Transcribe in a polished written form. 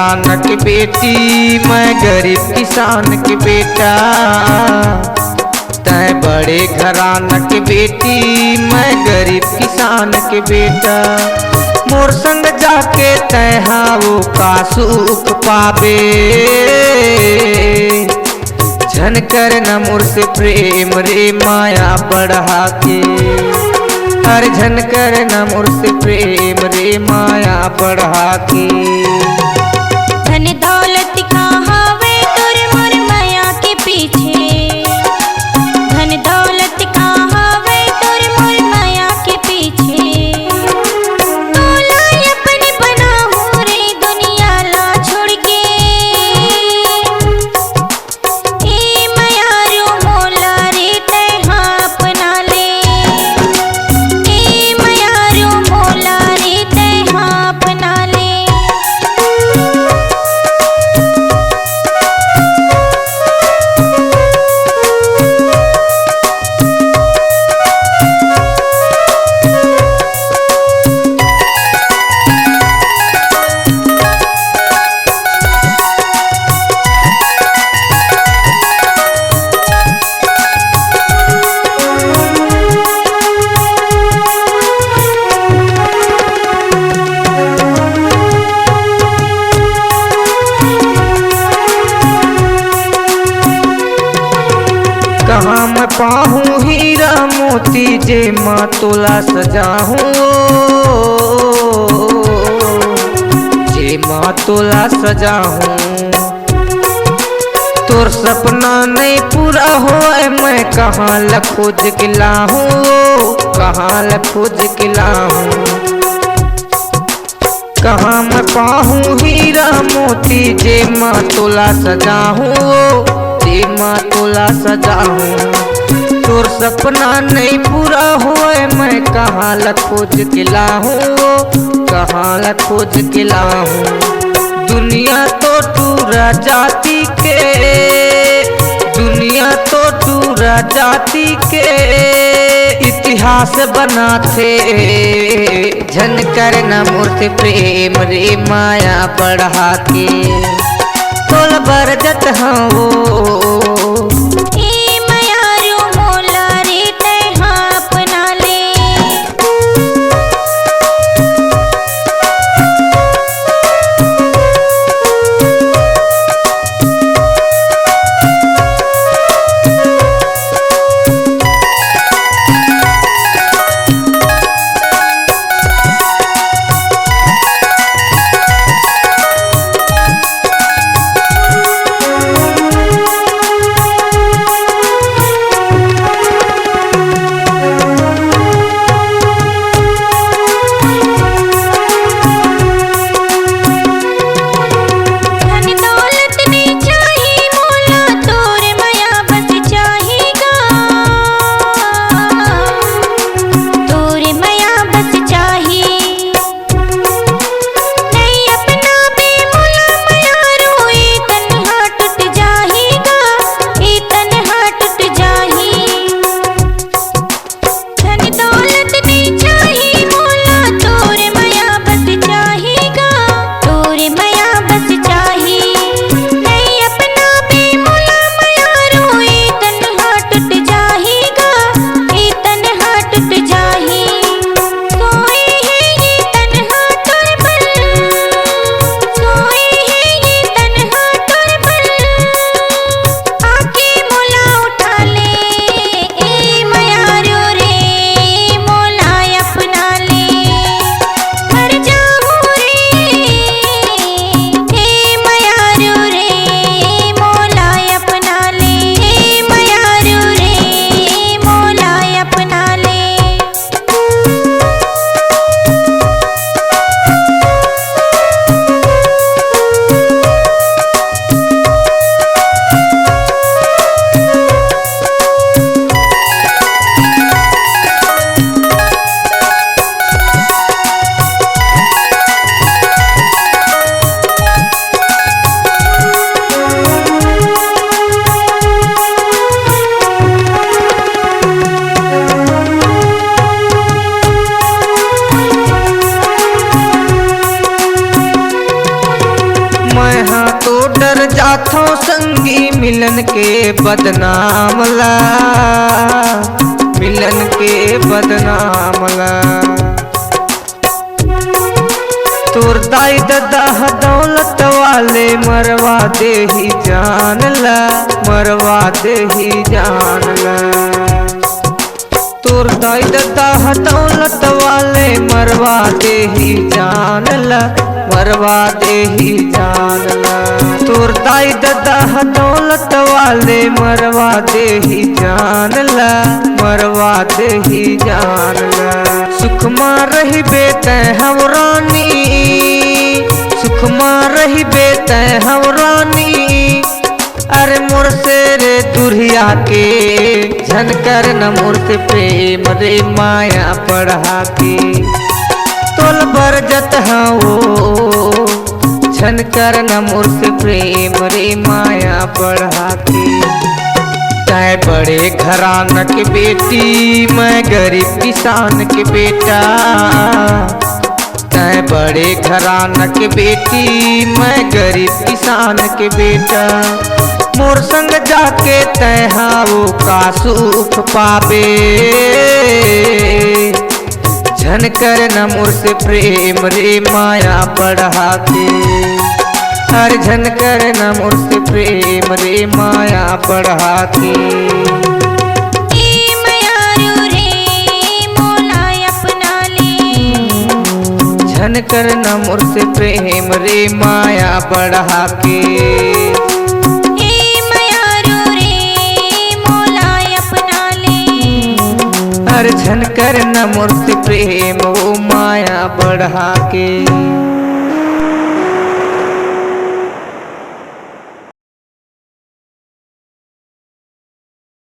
घरान की बेटी, मैं गरीब किसान की बेटा। तै बड़े घरान की बेटी, मैं गरीब किसान की बेटा। मोर संग जाके तै हाउ का सुख पावे, झन कर न मोर से प्रेम रे माया बढ़ा के। हर झन कर न मोर से प्रेम रे माया बढ़ा के। धन दौलत कहाँ वे तोर मोर माया के पीछे, धन दौलत कहाँ वे तोर मोर माया के पीछे। तोला अपने बना हो रे दुनिया ला छोड़ के, ए माया रो मोला रे तैहा अपना ले, ए माया रो मोला रे तैहा अपना ले। कहाँ मैं पाहूँ हीरा मोती जे माँ तोला सजाहूँ, जे माँ तोला सजाहूँ। तोर सपना नहीं पूरा होए मैं कहाँ ल खोज के लाहूँ, कहाँ ल खोज के लाहूँ। कहाँ मैं पाहूँ हीरा मोती जे माँ तोला सजाहूँ, जे माँ तोला सजाहूँ। तोर सपना नहीं पूरा होए मैं कहाँ ल खोज के लाहूँ, कहाँ ल खोज के लाहूँ। दुनिया तो टूरा जाति के, दुनिया तो टूरा जाति के इतिहास बना थे। झन कर न मोर से प्रेम रे माया बढ़ा के। तोल बरजत हो ए माया रो मोला रे तैहा अपना ले। बदनाम ला, मिलन के बदनाम ला। तोर दाई दादा दौलत वाले मरवा दे ही जान ला, मरवा दे ही जान ला। तोर दाई दादा दौलत वाले मरवा दे ही जान ला, मरवा दे ही जान ला। तोर दाई दादा दौलत वाले मरवा दे ही जान ला, मरवा दे ही जान ला। सुखमा रही बेते हम रानी, सुखमा रही बेते हम रानी। अरे मोर से रे दुरिया के झनकर न मोर से प्रेम रे माया पढ़ा के। तोल बरजत हो झनकर न मोर से प्रेम रे माया पढ़ा के। तै बड़े घरान के बेटी, मैं गरीब किसान के बेटा। तै बड़े घरान के बेटी, मैं गरीब किसान के बेटा। मोर संग जाके तैहाओ का सुख पाबे, झनकर न मोर से प्रेम रे माया पढ़ा के। हर झनकर न मोर से प्रेम रे माया पढ़ा के। झनकर न मोर से प्रेम रे माया बढ़ा के। हर झनकर न मोर से प्रेम वो माया बढ़ा के।